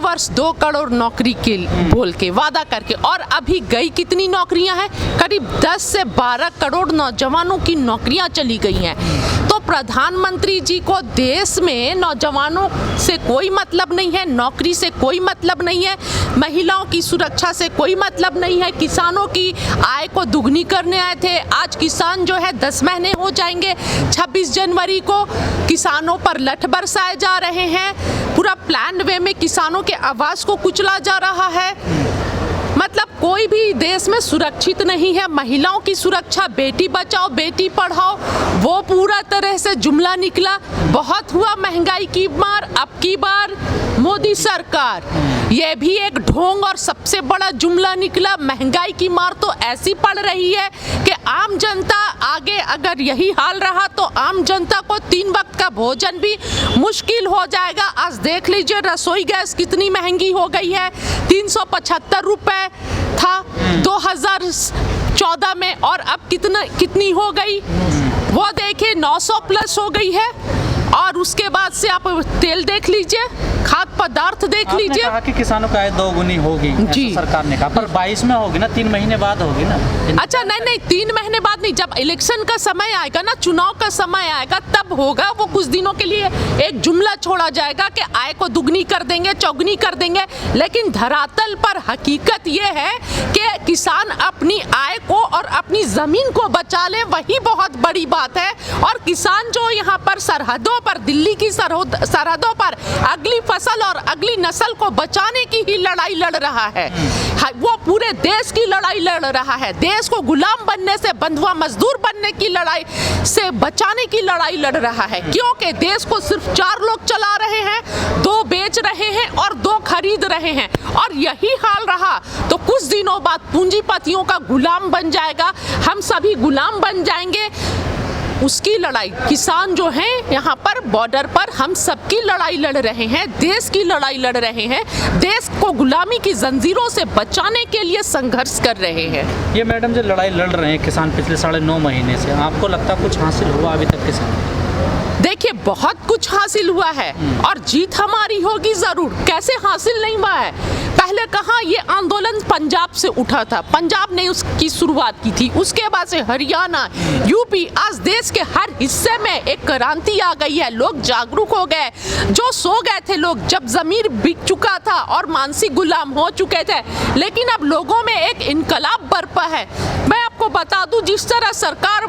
वर्ष 2 करोड़ नौकरी के बोल के वादा करके, और अभी गई कितनी नौकरियां हैं? करीब 10 से 12 करोड़ नौजवानों की नौकरियां चली गई हैं। तो प्रधानमंत्री जी को देश में नौजवानों से कोई मतलब नहीं है, नौकरी से कोई मतलब नहीं है, महिलाओं की सुरक्षा से कोई मतलब नहीं है। किसानों की आय को दुगनी करने आए थे, आज किसान जो है 10 महीने हो जाएंगे। 26 जनवरी को किसानों पर लठ बरसाए जा रहे हैं, पूरा प्लान वे में किसानों के आवाज को कुचला जा रहा है। मतलब कोई भी देश में सुरक्षित नहीं है। महिलाओं की सुरक्षा, बेटी बचाओ बेटी पढ़ाओ, वो पूरा तरह से जुमला निकला। बहुत हुआ महंगाई की मार, अब की बार मोदी सरकार, ये भी एक ढोंग और सबसे बड़ा जुमला निकला। महंगाई की मार तो ऐसी पड़ रही है कि आम जनता, आगे अगर यही हाल रहा तो आम जनता को 3 वक्त का भोजन भी मुश्किल हो जाएगा। आज देख लीजिए रसोई गैस कितनी महंगी हो गई है, 375 रुपए था 2014 में, और अब कितनी हो गई वो देखिए 900 प्लस हो गई है। और उसके बाद से आप तेल देख लीजिए, खाद्य पदार्थ देख लीजिए। कहा कि किसानों का आय 2 गुनी होगी जी, सरकार ने कहा, पर 22 में होगी ना, 3 महीने बाद होगी ना। अच्छा नहीं 3 महीने बाद नहीं, जब इलेक्शन का समय आएगा ना, चुनाव का समय आएगा, तब होगा। वो कुछ दिनों के लिए एक जुमला छोड़ा जाएगा कि आय को दुगनी कर देंगे, चौगुनी कर देंगे, लेकिन धरातल पर हकीकत ये है कि किसान अपनी आय को और अपनी जमीन को बचा ले, वही बहुत बड़ी बात है। और किसान जो यहाँ पर सरहदों पर, दिल्ली की सरहदों पर अगली फसल और अगली नस्ल को बचाने की ही लड़ाई लड़ रहा है। वो पूरे देश की लड़ाई लड़ रहा है, देश को गुलाम बनने से, बंधुआ मजदूर बनने की लड़ाई से बचाने की लड़ाई लड़ रहा है। क्योंकि देश को सिर्फ 4 लोग चला रहे हैं, 2 बेच रहे हैं और 2 खरीद रहे हैं। और यही हाल रहा तो कुछ दिनों बाद पूंजीपतियों का गुलाम बन जाएगा, हम सभी गुलाम बन जाएंगे। उसकी लड़ाई, किसान जो हैं यहाँ पर बॉर्डर पर हम सबकी लड़ाई लड़ रहे हैं, देश की लड़ाई लड़ रहे हैं, देश को गुलामी की जंजीरों से बचाने के लिए संघर्ष कर रहे हैं। ये मैडम जो लड़ाई लड़ रहे हैं किसान पिछले 9.5 महीने से, आपको लगता कुछ हासिल हुआ अभी तक किसान? देखिए बहुत कुछ हासिल हुआ है और जीत हमारी होगी जरूर। कैसे हासिल नहीं हुआ है? पहले कहाँ ये आंदोलन पंजाब से उठा था, पंजाब ने उसकी शुरुआत की थी, उसके बाद से हरियाणा, यूपी, आज देश के हर हिस्से में एक क्रांति आ गई है। लोग जागरूक हो गए, जो सो गए थे लोग, जब जमीर बिक चुका था और मानसिक गुलाम हो चुके थे, लेकिन अब लोगों में एक इनकलाब बरपा है। मैं आपको बता दूं, जिस तरह सरकार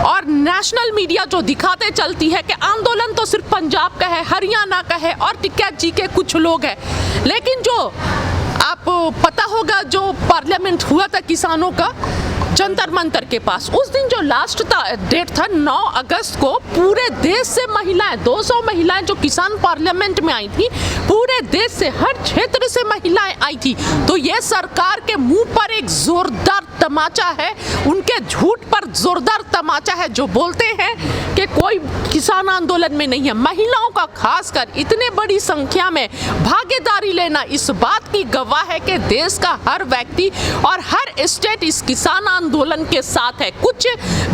और नेशनल मीडिया जो दिखाते चलती है कि आंदोलन तो सिर्फ पंजाब का है, हरियाणा का है और टिकैत जी के कुछ लोग हैं, लेकिन जो आप पता होगा जो पार्लियामेंट हुआ था किसानों का जंतर मंतर के पास, उस दिन जो लास्ट डेट था 9 अगस्त को, पूरे देश से महिलाएं, 200 महिलाएं जो किसान पार्लियामेंट में आई थी, पूरे देश से, हर क्षेत्र से महिलाएं आई थी। तो ये सरकार के मुंह पर एक जोरदार तमाचा है, उनके झूठ पर जोरदार तमाचा है, जो बोलते हैं कि कोई किसान आंदोलन में नहीं है। महिलाओं का खासकर इतने बड़ी संख्या में भागीदारी लेना इस बात की गवाह है कि देश का हर व्यक्ति और हर स्टेट इस किसान आंदोलन के साथ है। कुछ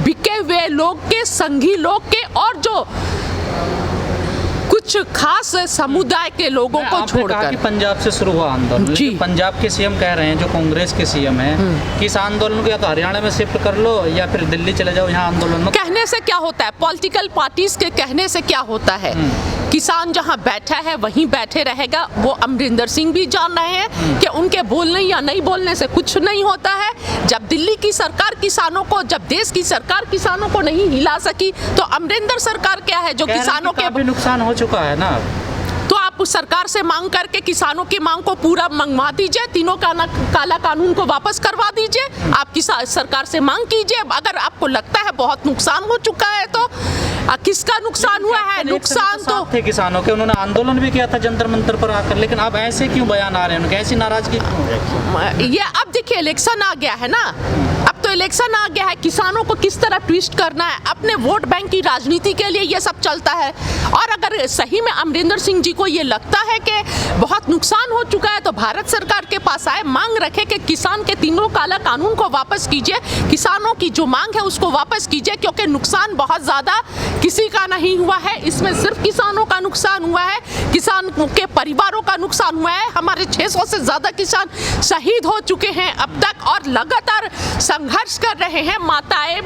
बिके हुए लोग के, संघी लोग के और जो कुछ खास समुदाय के लोगों को छोड़कर। पंजाब से शुरू हुआ आंदोलन, जी पंजाब के सीएम कह रहे हैं, जो कांग्रेस के सीएम हैं, कि इस आंदोलन को या तो हरियाणा में शिफ्ट कर लो या फिर दिल्ली चले जाओ, यहाँ आंदोलन में। कहने से क्या होता है, पॉलिटिकल पार्टीज के कहने से क्या होता है? किसान जहां बैठा है वहीं बैठे रहेगा। वो अमरिंदर सिंह भी जान रहे हैं कि उनके बोलने या नहीं बोलने से कुछ नहीं होता है। जब दिल्ली की सरकार किसानों को, जब देश की सरकार किसानों को नहीं हिला सकी, तो अमरिंदर सरकार क्या है जो किसानों के भी नुकसान हो चुका है ना। तो आप सरकार से मांग करके किसानों की मांग को पूरा मंगवा दीजिए, तीनों काला कानून को वापस करवा दीजिए, आपकी सरकार से मांग कीजिए। अगर आपको लगता है बहुत नुकसान हो चुका है तो किसका नुकसान हुआ है? नुकसान तो थे किसानों के, उन्होंने आंदोलन भी किया था जंतर मंतर पर आकर, लेकिन अब ऐसे क्यों बयान आ रहे हैं, उनकी ऐसी नाराजगी? ये अब देखिए इलेक्शन आ गया है ना, अब तो तो इलेक्शन आ गया है, किसानों को किस तरह ट्विस्ट करना है, अपने वोट बैंक की राजनीति के लिए ये सब चलता है। और अगर सही में अमरिंदर सिंह जी को ये लगता है कि बहुत नुकसान हो चुका है तो भारत सरकार के पास आए, मांग रखे कि किसान के तीनों काला कानून को वापस कीजिए, किसानों की जो मांग है उसको वापस कीजिए, क्योंकि नुकसान बहुत ज़्यादा किसी का नहीं हुआ है, इसमें सिर्फ किसानों का नुकसान हुआ है, किसान के परिवारों का नुकसान हुआ है। हमारे 600 से ज़्यादा किसान शहीद हो चुके हैं अब तक और लगातार संघर्ष कर रहे हैं। माताएं,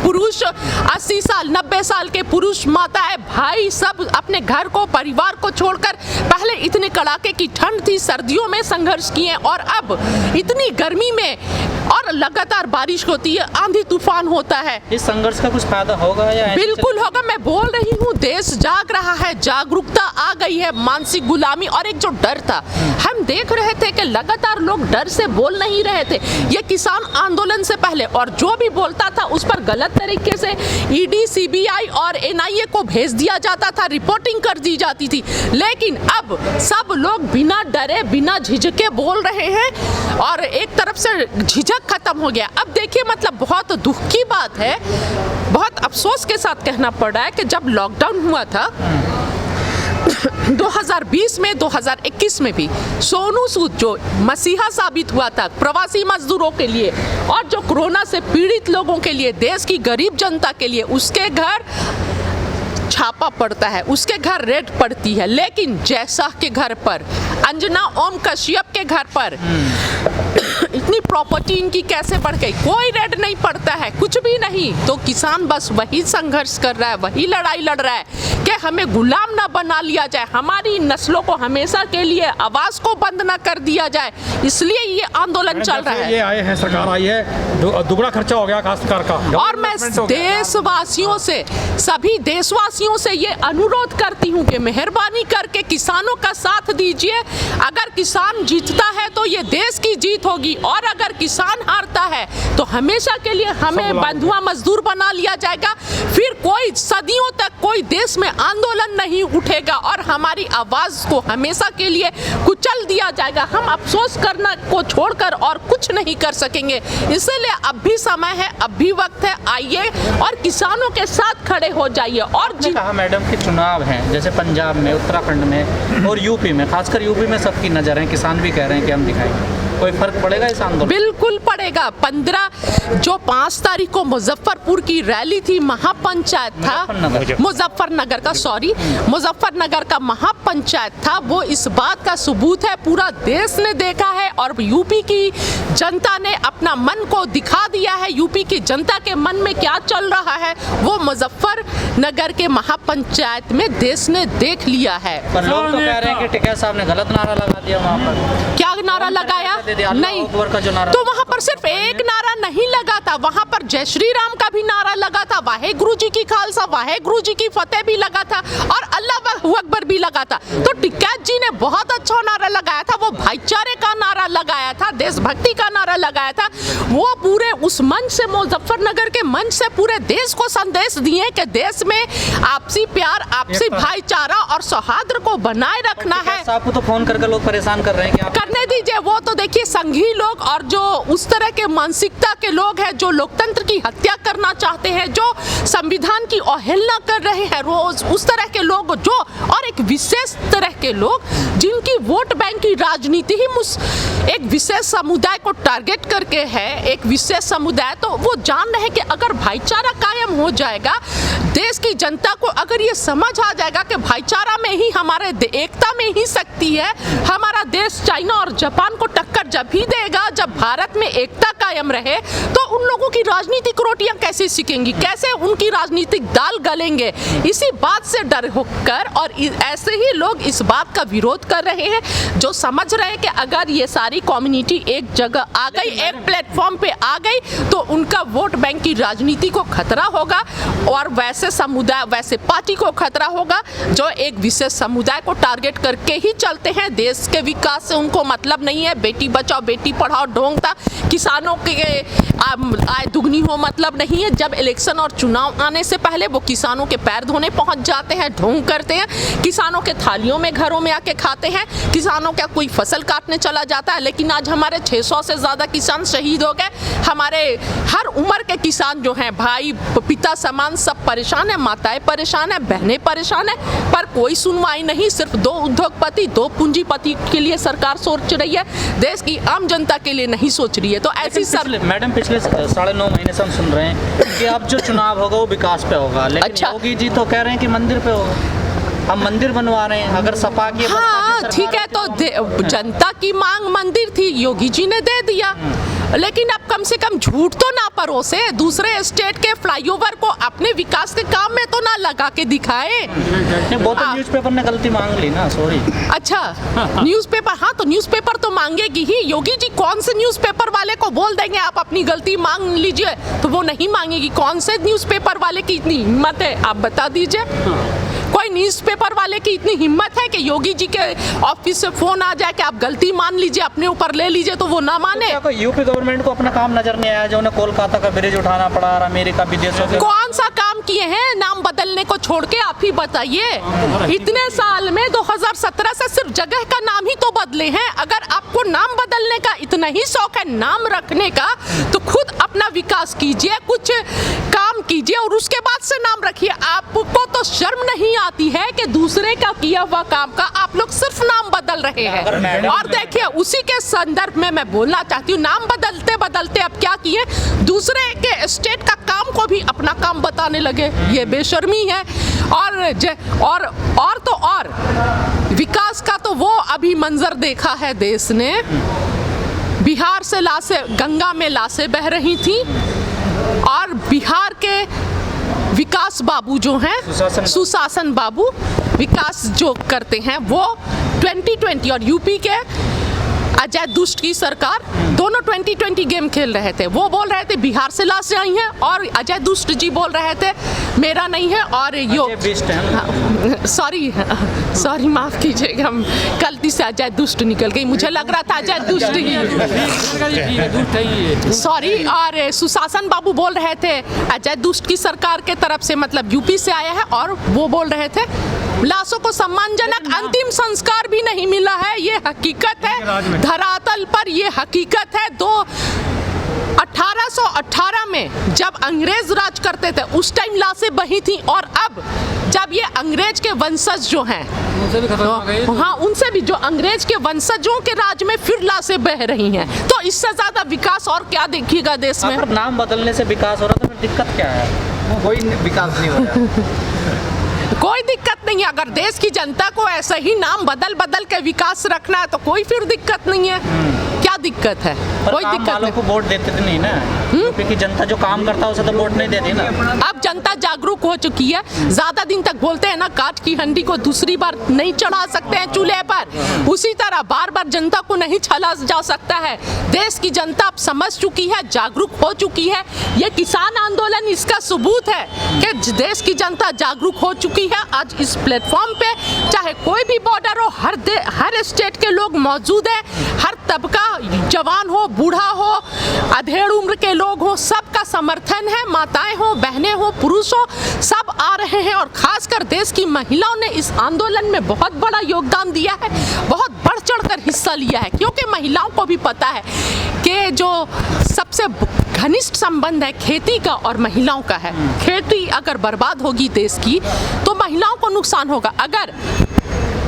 पुरुष, 80 साल 90 साल के पुरुष, माताएं, भाई सब अपने घर को, परिवार को छोड़कर पहले इतने कड़ाके की ठंड थी, सर्दियों में संघर्ष किए और अब इतनी गर्मी में और लगातार बारिश होती है, आंधी तूफान होता है। इस संघर्ष का कुछ फायदा होगा या बिल्कुल होगा, मैं बोल रही हूँ, देश जाग रहा है, जागरूकता आ गई है, मानसिक गुलामी और एक जो डर था, हम देख रहे थे कि लगातार लोग डर से बोल नहीं रहे थे। ये किसान आंदोलन से पहले और जो भी बोलता था उस पर गलत तरीके से ईडी, सीबीआई और एनआईए को भेज दिया जाता था, रिपोर्टिंग कर दी जाती थी, लेकिन अब सब लोग बिना डरे, बिना झिझके बोल रहे हैं और एक तरफ से झिझक खत्म हो गया। अब देखिए, मतलब बहुत दुख की बात है, बहुत अफसोस के साथ कहना पड़ रहा है कि जब लॉकडाउन हुआ था 2020 में, 2021 में भी सोनू सूद जो मसीहा साबित हुआ था प्रवासी मजदूरों के लिए और जो कोरोना से पीड़ित लोगों के लिए, देश की गरीब जनता के लिए, उसके घर छापा पड़ता है, उसके घर रेड पड़ती है, लेकिन जैसा के घर पर, अंजना ओम कश्यप के घर पर इतनी प्रॉपर्टी इनकी कैसे बढ़ गई, कोई रेड नहीं पड़ता है, कुछ भी नहीं। तो किसान बस वही संघर्ष कर रहा है, वही लड़ाई लड़ रहा है कि हमें गुलाम ना बना लिया जाए, हमारी नस्लों को हमेशा के लिए आवाज को बंद ना कर दिया जाए, इसलिए ये आंदोलन चल रहा है। ये आए हैं, सरकार आई है, दुगना खर्चा हो गया काश्तकार का। और मैं देशवासियों से, सभी देशवासियों से ये अनुरोध करती हूँ कि मेहरबानी करके किसानों का साथ दीजिए। अगर किसान जीतता है तो ये देश की जीत होगी और अगर किसान हारता है तो हमेशा के लिए हमें बंधुआ मजदूर बना लिया जाएगा, फिर कोई सदियों तक कोई देश में आंदोलन नहीं उठेगा और हमारी आवाज को हमेशा के लिए कुचल दिया जाएगा। हम अफसोस करना को छोड़कर और कुछ नहीं कर सकेंगे, इसलिए अब भी समय है, अब भी वक्त है, आइए और किसानों के साथ खड़े हो जाइए। और कहा मैडम कि चुनाव हैं, जैसे पंजाब में, उत्तराखंड में और यूपी में, खासकर यूपी में सबकी नज़र है, किसान भी कह रहे हैं कि हम दिखाएंगे, कोई फर्क पड़ेगा इस आंदोलन? बिल्कुल पड़ेगा। 5 तारीख को मुजफ्फरपुर की रैली थी, महापंचायत था, मुजफ्फरनगर का महापंचायत था, वो इस बात का सबूत है, पूरा देश ने देखा है और यूपी की जनता ने अपना मन को दिखा दिया है। यूपी की जनता के मन में क्या चल रहा है वो मुजफ्फरनगर के महापंचायत में देश ने देख लिया है। पर लोग तो कह रहे हैं कि टिकैत साहब ने गलत नारा लगा दिया वहाँ पर। क्या नारा लगाया? नहीं, तो वहाँ पर सिर्फ एक नारा नहीं लगा था, वहाँ पर जय श्री राम का भी नारा लगा था, वाहेगुरु जी की खालसा, वाहेगुरु जी की फतेह भी लगा था और अल्लाह अकबर भी लगा था। तो टिकैत जी ने बहुत अच्छा नारा लगाया था, वो भाईचारे का नारा लगाया था, देशभक्ति का नारा लगाया था। वो पूरे उस मंच से, मुजफ्फरनगर के मंच से पूरे देश को संदेश दिए कि देश में आपसी प्यार, आपसी भाईचारा और सौहार्द को बनाए रखना है। आपको तो फोन करके लोग परेशान कर रहे हैं कि आप करने दीजिए, वो तो देखिए संघी लोग और जो उस तरह के मानसिकता के लोग हैं, जो लोकतंत्र की हत्या करना चाहते हैं, जो संविधान की अवहेलना कर रहे हैं, रोज उस तरह के लोग जो, और एक विशेष तरह के लोग जिनकी वोट बैंक की राजनीति ही एक विशेष समुदाय को टारगेट करके है, एक विशेष समुदाय, तो वो जान रहे हैं कि अगर भाईचारा कायम हो जाएगा, देश की जनता को अगर ये समझ आ जाएगा कि भाईचारा में ही हमारे एकता में ही शक्ति है, हमारा देश चाइना और जापान को टक्कर जब ही देगा जब भारत में एकता कायम रहे, तो उन लोगों की राजनीतिक रोटियां कैसे सीखेंगी, कैसे उनकी राजनीतिक दाल गलेंगे। इसी बात से डर होकर और ऐसे ही लोग इस बात का विरोध कर रहे हैं, जो समझ रहे हैं कि अगर ये सारी कम्युनिटी एक जगह आ गई, एक प्लेटफॉर्म पे आ गई, तो उनका वोट बैंक की राजनीति को खतरा होगा और वैसे समुदाय, वैसे पार्टी को खतरा होगा जो एक विशेष समुदाय को टारगेट करके ही चलते हैं। देश के विकास से उनको मतलब नहीं है, बेटी बचाओ बेटी पढ़ाओ ढोंग था किसानों के आय दुगनी हो मतलब नहीं है। जब इलेक्शन और चुनाव आने से पहले वो किसानों के पैर धोने पहुंच जाते हैं, ढोंग करते हैं, किसानों के थालियों में घरों में आके खाते हैं, किसानों का कोई फसल काटने चला जाता है। लेकिन आज हमारे 600 से ज़्यादा किसान शहीद हो गए। हमारे हर उम्र के किसान जो हैं, भाई पिता समान, सब परेशान है, माताएं परेशान है, बहनें परेशान है, पर कोई सुनवाई नहीं। सिर्फ 2 उद्योगपति, 2 पूंजीपति के लिए सरकार सोच रही है, देश की आम जनता के लिए नहीं सोच रही है। तो ऐसी मैडम पिछले 9.5 महीने से हम सुन रहे हैं कि अब जो चुनाव होगा वो विकास पे होगा, लेकिन अच्छा। योगी जी तो कह रहे हैं कि मंदिर पे होगा। हम मंदिर बनवा रहे हैं, अगर सपा की हाँ ठीक है, तो जनता की मांग मंदिर थी, योगी जी ने दे दिया। लेकिन अब कम से कम झूठ तो ना परोसे, दूसरे स्टेट के फ्लाईओवर को अपने विकास के काम में तो ना लगा के दिखाए। वो तो न्यूज़पेपर ने गलती मांग ली ना, सॉरी। अच्छा, न्यूज़पेपर, हाँ तो न्यूज़पेपर तो मांगेगी ही। योगी जी कौन से न्यूज़पेपर वाले को बोल देंगे आप अपनी गलती मांग लीजिए, तो वो नहीं मांगेगी। कौन से न्यूज़पेपर वाले की इतनी हिम्मत है, आप बता दीजिए। कोई न्यूज़पेपर वाले की इतनी हिम्मत है कि योगी जी के ऑफिस से फोन आ जाए कि आप गलती मान लीजिए, अपने ऊपर ले लीजिए, तो वो ना माने? तो यूपी गवर्नमेंट को अपना काम नजर नहीं आया जो उन्हें कोलकाता का ब्रिज उठाना पड़ा और अमेरिका विदेशों से? कौन सा काम किए हैं नाम बदलने को छोड़ के, आप ही बताइए। इतने साल में 2017 से सिर्फ जगह का नाम ही तो बदले हैं। अगर आपको नाम बदलने का इतना ही शौक है, नाम रखने का, तो खुद अपना विकास कीजिए, कुछ काम कीजिए और उसके बाद से नाम रखिए। आपको तो शर्म नहीं आती है कि दूसरे का किया हुआ काम का आप लोग सिर्फ नाम बदल रहे हैं। और देखिए, उसी के संदर्भ में मैं बोलना चाहती हूँ, नाम बदलते बदलते अब क्या किए, दूसरे के स्टेट का काम को भी अपना काम बताने लगे। ये बेशर्मी है। और तो और विकास का तो वो अभी मंजर देखा है देश ने। बिहार से लाशें, गंगा में लाशें बह रही थी और बिहार के विकास बाबू जो हैं, सुशासन बाबू विकास जो करते हैं, वो 2020 और यूपी के अजय दुष्ट की सरकार दोनों 2020 गेम खेल रहे थे। वो बोल रहे थे बिहार से लाशें आई हैं और अजय दुष्ट जी बोल रहे थे मेरा नहीं है। और सॉरी माफ कीजिएगा, गलती से अजय दुष्ट निकल गई, मुझे लग रहा था अजय दुष्ट ही। सॉरी। और सुशासन बाबू बोल रहे थे अजय दुष्ट की सरकार के तरफ से, मतलब यूपी से आया है, और वो बोल रहे थे लाशों को सम्मानजनक अंतिम संस्कार भी नहीं मिला है। ये हकीकत है, धरातल पर ये हकीकत है। 1818 में जब अंग्रेज राज करते थे उस टाइम लाशें बही थी, और अब जब ये अंग्रेज के वंशज जो हैं, हाँ उनसे भी जो अंग्रेज के वंशजों के राज में फिर लाशें बह रही हैं। तो इससे ज्यादा विकास और क्या देखिएगा देश में? अगर नाम बदलने से विकास हो रहा तो फिर दिक्कत क्या है? कोई विकास नहीं हो रहा। कोई दिक्कत नहीं है। अगर देश की जनता को ऐसे ही नाम बदल बदल के विकास रखना है तो कोई फिर दिक्कत नहीं है। क्या दिक्कत है? कोई दिक्कत वालों को वोट देते तो नहीं ना, क्योंकि जनता जो काम करता है उसे तो वोट नहीं देती ना। अब जनता जागरूक हो चुकी है। ज्यादा दिन तक बोलते हैं ना, काठ की हंडी को दूसरी बार नहीं चढ़ा सकते हैं चूल्हे पर, उसी तरह बार बार जनता को नहीं छला जा सकता है। देश की जनता अब समझ चुकी है, जागरूक हो चुकी है। ये किसान आंदोलन इसका सबूत है कि देश की जनता जागरूक हो चुकी है। आज इस प्लेटफॉर्म पे चाहे कोई भी बॉर्डर हो, हर स्टेट के लोग मौजूद हैं, हर तबका, जवान हो, बूढ़ा हो, अधेड़ उम्र के लोग हो, सबका समर्थन है। माताएं हो, बहनें हो, पुरुष हो, सब आ रहे हैं। और खासकर देश की महिलाओं ने इस आंदोलन में बहुत बड़ा योगदान दिया है, बहुत बढ़ चढ़कर हिस्सा लिया है, क्योंकि महिलाओं को भी पता है कि जो सबसे घनिष्ठ संबंध है खेती का और महिलाओं का है। खेती अगर बर्बाद होगी देश की तो महिलाओं को नुकसान होगा। अगर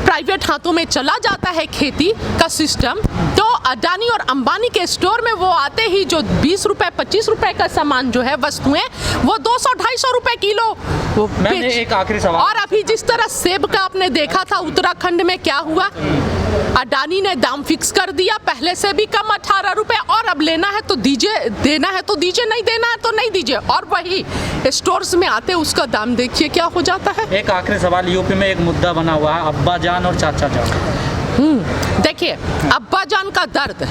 प्राइवेट हाथों में चला जाता है खेती का सिस्टम, तो अडानी और अंबानी के स्टोर में वो आते ही जो 20 रुपए 25 रुपए का सामान जो है, वस्तुएं, वो 200-250 रुपए किलो वो बेच। एक आखिरी सवाल। और अभी जिस तरह सेब का आपने देखा था उत्तराखंड में क्या हुआ, अडानी ने दाम फिक्स कर दिया, पहले से भी कम 18 रुपए, और अब लेना है तो दीजिए, देना है तो दीजिए, नहीं देना है तो नहीं दीजिए। और वही स्टोर्स में आते उसका दाम देखिए क्या हो जाता है। एक आखिरी सवाल, यूपी में एक मुद्दा बना हुआ है अब्बा जान और चाचा जान। देखिए, अब्बा जान का दर्द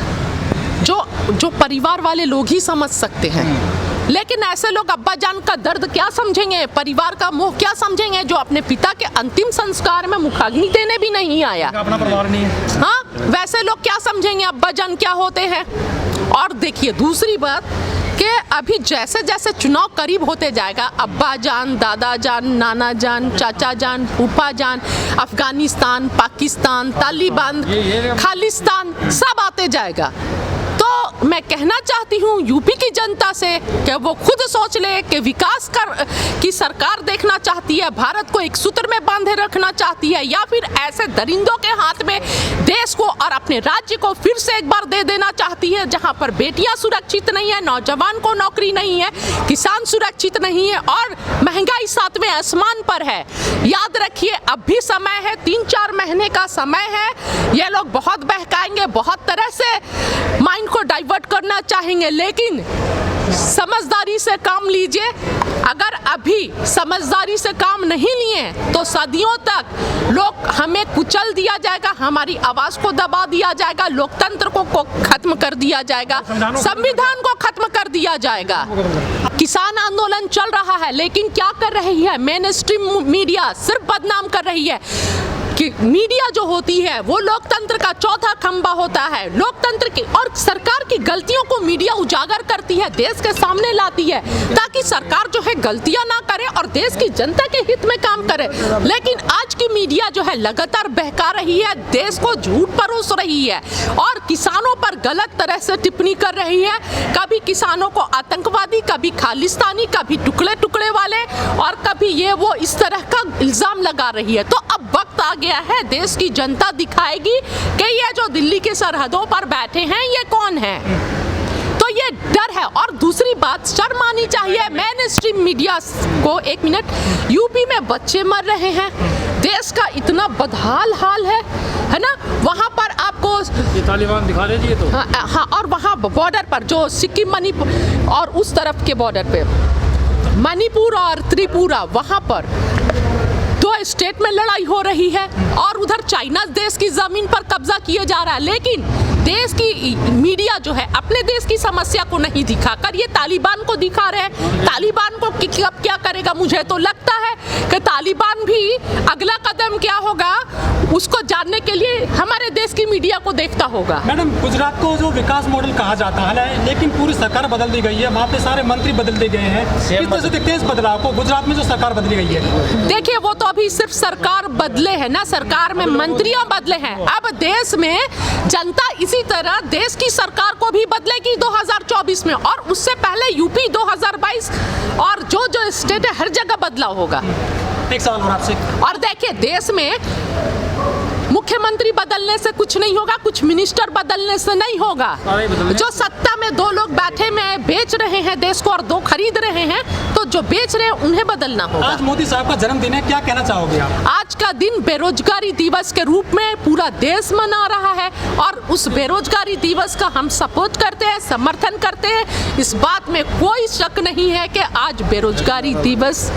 जो परिवार वाले लोग ही समझ सकते हैं। लेकिन ऐसे लोग अब्बा जान का दर्द क्या समझेंगे, परिवार का मोह क्या समझेंगे, जो अपने पिता के अंतिम संस्कार में मुखाग्नि देने भी नहीं आया। अपना परिवार नहीं है। हाँ, वैसे लोग क्या समझेंगे अब्बा जान क्या होते हैं। और देखिए दूसरी बात कि अभी जैसे जैसे चुनाव करीब होते जाएगा, अब्बा जान, दादा जान, नाना जान, चाचा जान, फूफा जान, अफगानिस्तान, पाकिस्तान, तालिबान, खालिस्तान सब आते जाएगा। तो मैं कहना चाहती हूँ यूपी की जनता से कि वो खुद सोच ले कि विकास की सरकार देखना चाहती है, भारत को एक सूत्र में बांधे रखना चाहती है, या फिर ऐसे दरिंदों के हाथ में देश को और अपने राज्य को फिर से एक बार दे देना चाहती है, जहां पर बेटियां सुरक्षित नहीं है, नौजवान को नौकरी नहीं है, किसान सुरक्षित नहीं है और महंगाई 7वें आसमान पर है। याद रखिए अब भी समय है, 3-4 महीने का समय है। ये लोग बहुत बहकाएंगे, बहुत तरह से माइंड को डाइवर्ट करना चाहेंगे, लेकिन समझदारी से काम लीजिए। अगर अभी समझदारी से काम नहीं लिए तो सदियों तक लोग हमें कुचल दिया जाएगा, हमारी आवाज को दबा दिया जाएगा, लोकतंत्र को खत्म कर दिया जाएगा, संविधान को खत्म कर दिया जाएगा। किसान आंदोलन चल रहा है, लेकिन क्या कर रही है मेन स्ट्रीम मीडिया, सिर्फ बदनाम कर रही है कि मीडिया जो होती है वो लोकतंत्र का चौथा खंबा होता है। लोकतंत्र की और सरकार की गलतियों को मीडिया उजागर करती है, देश के सामने लाती है, ताकि सरकार जो है गलतियां ना करे और देश की जनता के हित में काम करे। लेकिन आज की मीडिया जो है लगातार बहका रही है, देश को झूठ परोस रही है और किसानों पर गलत तरह से टिप्पणी कर रही है। कभी किसानों को आतंकवादी, कभी खालिस्तानी, कभी टुकड़े टुकड़े वाले और कभी ये वो इस तरह का इल्जाम लगा रही है। तो अब वक्त आ गया है, देश की जनता दिखाएगी कि ये जो दिल्ली की सरहदों पर बैठे हैं ये कौन है। तो ये डर है। और दूसरी बात शर्म आनी चाहिए मेन स्ट्रीम मीडिया को। एक मिनट, यूपी में बच्चे मर रहे हैं, देश का इतना बदहाल हाल है ना, वहाँ पर आपको ये तालिबान दिखा दीजिए तो। हाँ, और वहाँ बॉर्डर पर जो सिक्किम, मणिपुर और उस तरफ के बॉर्डर पे मणिपुर और त्रिपुरा, वहाँ पर 2 स्टेट में लड़ाई हो रही है और उधर चाइना देश की जमीन पर कब्जा किए जा रहा है। लेकिन देश की मीडिया जो है अपने देश की समस्या को नहीं दिखाकर ये तालिबान को दिखा रहे हैं। तालिबान को अब क्या करेगा, मुझे तो लगता है कि तालिबान भी अगला कदम क्या होगा उसको जानने के लिए हमारे देश की मीडिया को देखता होगा। मैडम, गुजरात को जो विकास मॉडल कहा जाता है, लेकिन पूरी सरकार बदल दी गई है, वहाँ पे सारे मंत्री बदल दिए गए हैं। किस तरह से देखते हैं इस बदलाव को, गुजरात में जो सरकार बदली गई है? देखिए वो तो अभी सिर्फ सरकार बदले है ना, सरकार में मंत्रियां बदले हैं। अब देश में जनता इसी तरह देश की सरकार को भी बदलेगी 2024 में, और उससे पहले यूपी 2022 और जो जो स्टेट है हर जगह बदलाव होगा। एक सवाल और आपसे। और देखिए देश में मुख्यमंत्री बदलने से कुछ नहीं होगा, कुछ मिनिस्टर बदलने से नहीं होगा। जो सत्ता में 2 लोग बैठे में बेच रहे हैं देश को और 2 खरीद रहे हैं, तो जो बेच रहे हैं उन्हें बदलना होगा। आज मोदी साहब का जन्मदिन है, क्या कहना चाहोगे आप? आज का दिन बेरोजगारी दिवस के रूप में पूरा देश मना रहा है और उस बेरोजगारी दिवस का हम सपोर्ट करते हैं, समर्थन करते हैं। इस बात में कोई शक नहीं है कि आज बेरोजगारी दिवस